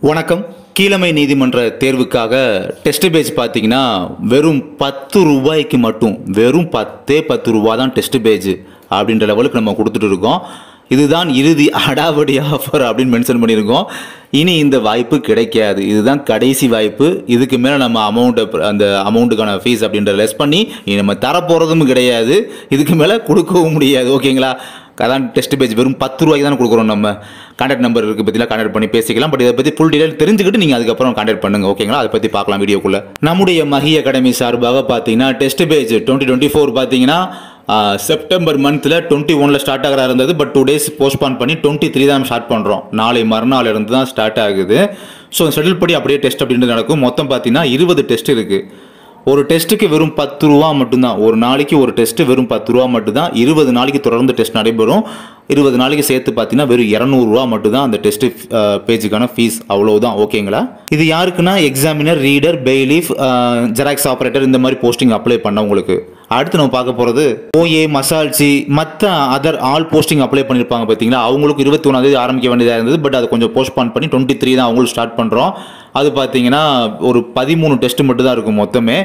வணக்கம். கீழமை நீதிமன்ற தேர்வுக்காக test page பார்த்தீங்கன்னா வெறும் 10 ரூபாய்க்கு மட்டும், வெறும் 10 ரூபா தான் டெஸ்ட் பேஜ் அப்படின்ற லெவலுக்கு நம்ம கொடுத்துட்டு இருக்கோம். இதுதான் இறுதி அடாவடி ஆஃபர் அப்படின்னு மென்ஷன் பண்ணியிருக்கோம். இனி இந்த வாய்ப்பு கிடைக்காது. இதுதான் கடைசி வாய்ப்பு. இதுக்கு மேலே நம்ம அந்த அமௌண்ட்டுக்கான ஃபீஸ் அப்படின்ற லெஸ் பண்ணி நம்ம தரப்போகிறதும் கிடையாது. இதுக்கு மேலே கொடுக்கவும் முடியாது. ஓகேங்களா? அதான் டெஸ்ட் பேஜ் வெறும் 10 ரூபாய்க்கு தான் கொடுக்குறோம். நம்ம கான்டாக்ட் நம்பர் இருக்குது, பற்றிலாம் கான்டாக்ட் பண்ணி பேசிக்கலாம். பட் இதை பற்றி ஃபுல் டீடைல் தெரிஞ்சுக்கிட்டு நீங்கள் அதுக்கப்புறம் கான்டாக்ட் பண்ணுங்கள். ஓகேங்களா? அதை பற்றி பார்க்கலாம் வீடியோக்குள்ளே. நம்முடைய மஹி அகாடமி சார்பாக பார்த்தீங்கன்னா டெஸ்ட் பேஜ் 2024 பார்த்தீங்கன்னா செப்டம்பர் மந்தில் 21 ஸ்டார்ட் ஆகிறா இருந்தது. பட் 2 days போஸ்ட்பான் பண்ணி 23 தான் ஸ்டார்ட் பண்ணுறோம். நாளை மறுநாள் இருந்து தான் ஸ்டார்ட் ஆகுது. ஸோ ஷெட்யூல் படி அப்படியே டெஸ்ட் அப்படின்றது நடக்கும். மொத்தம் பார்த்தீங்கன்னா 20 டெஸ்ட் இருக்குது. ஒரு டெஸ்ட்டுக்கு வெறும் 10 ரூபா மட்டும்தான். ஒரு நாளைக்கு ஒரு டெஸ்ட்டு வெறும் 10 ரூபா மட்டும்தான். 20 நாளைக்கு தொடர்ந்து டெஸ்ட் நடைபெறும். 20 நாளைக்கு சேர்த்து பார்த்தீங்கன்னா வெறும் 200 ரூபா மட்டும்தான் அந்த டெஸ்ட் பேஜுக்கான ஃபீஸ். அவ்வளவுதான். ஓகேங்களா? இது யாருக்குன்னா எக்ஸாமினர், ரீடர், பெய்லீஃப், ஜெராக்ஸ் ஆப்ரேட்டர் இந்த மாதிரி போஸ்டிங் அப்ளை பண்ணவங்களுக்கு. அடுத்து நம்ம பார்க்க போகிறது ஓஏ, மசால்ச்சி, மற்ற அதர் ஆல் போஸ்டிங் அப்ளை பண்ணியிருப்பாங்க பார்த்தீங்களா, அவங்களுக்கு 21ஆம் தேதி ஆரம்பிக்க வேண்டியதாக இருந்தது. பட் அதை கொஞ்சம் போஸ்ட்பான் பண்ணி 23 தான் அவங்களும் ஸ்டார்ட் பண்ணுறோம். அது பார்த்தீங்கன்னா ஒரு 13 டெஸ்ட் மட்டும் தான் இருக்கும். மொத்தமே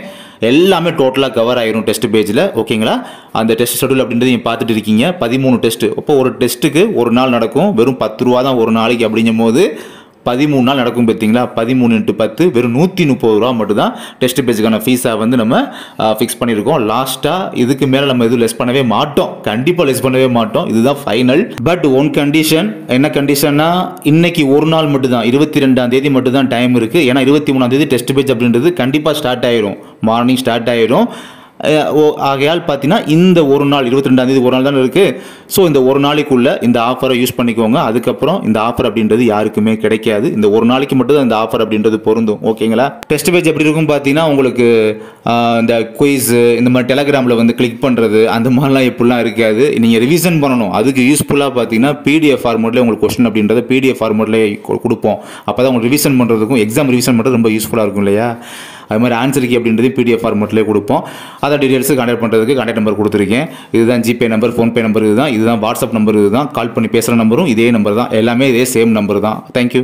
எல்லாமே டோட்டலாக கவர் ஆகிரும் டெஸ்ட் பேஜில். ஓகேங்களா? அந்த டெஸ்ட் ஷெட்யூல் அப்படின்றது நீங்கள் பார்த்துட்டு இருக்கீங்க. 13 டெஸ்ட்டு. அப்போ ஒரு டெஸ்ட்டுக்கு ஒரு நாள் நடக்கும். வெறும் 10 ரூபா தான் ஒரு நாளைக்கு. அப்படிங்கும் போது 13 நாள் நடக்கும். பார்த்தீங்களா? 13 × 10 வெறும் 130 ரூபா மட்டும் தான் டெஸ்ட் பேஜுக்கான ஃபீஸாக வந்து நம்ம ஃபிக்ஸ் பண்ணியிருக்கோம். லாஸ்ட்டாக இதுக்கு மேலே நம்ம எதுவும் லெஸ் பண்ணவே மாட்டோம். கண்டிப்பாக லெஸ் பண்ணவே மாட்டோம். இதுதான் ஃபைனல். But one condition. என்ன கண்டிஷன்னா, இன்னைக்கு ஒரு நாள் மட்டும் தான், 22ஆம் தேதி மட்டும் தான் டைம் இருக்குது. ஏன்னா 23ஆம் தேதி டெஸ்ட் பேஜ் அப்படின்றது கண்டிப்பாக ஸ்டார்ட் ஆயிரும். மார்னிங் ஸ்டார்ட் ஆயிரும். ஆகையால் பார்த்தீங்கன்னா இந்த ஒரு நாள் 22ஆம் தேதி ஒரு நாள் தானே இருக்குது. ஸோ இந்த ஒரு நாளைக்குள்ளே இந்த ஆஃபரை யூஸ் பண்ணிக்கோங்க. அதுக்கப்புறம் இந்த ஆஃபர் அப்படின்றது யாருக்குமே கிடைக்காது. இந்த ஒரு நாளைக்கு மட்டும் தான் இந்த ஆஃபர் அப்படின்றது பொருந்தும். ஓகேங்களா? டெஸ்ட் பேஜ் எப்படி இருக்கும் பார்த்தீங்கன்னா, உங்களுக்கு இந்த குயிஸ் இந்த மாதிரி டெலகிராமில் வந்து கிளிக் பண்ணுறது அந்த மாதிரிலாம் எப்படிலாம் இருக்காது. நீங்கள் ரிவிஷன் பண்ணணும். அதுக்கு யூஸ்ஃபுல்லாக பார்த்தீங்கன்னா PDF ஃபார்மேட்லேயே உங்களுக்கு கொஸ்டின் அப்படின்றத PDF ஃபார்மேட்லேயே கொடுப்போம். அப்போ தான் உங்களுக்கு ரிவிஷன் பண்ணுறதுக்கும் எக்ஸாம் ரிவிஷன் பண்ணுறது ரொம்ப யூஸ்ஃபுல்லாக இருக்கும் இல்லையா? அது மாதிரி ஆன்சர் கீ அப்படின்றது PDF ஃபார்மேட்லேயே கொடுப்போம். அதை டீடைல்ஸு கான்டாக்ட் பண்ணுறதுக்கு கான்டாக்ட் நம்பர் கொடுத்துருக்கேன். இதுதான் ஜிபே நம்பர், ஃபோன்பே நம்பர் இதுதான். இதுதான் வாட்ஸ்அப் நம்பர் இதுதான். கால் பண்ணி பேசுகிற நம்பரும் இதே நம்பர் தான். எல்லாமே இதே சேம் நம்பர் தான். தேங்க்யூ.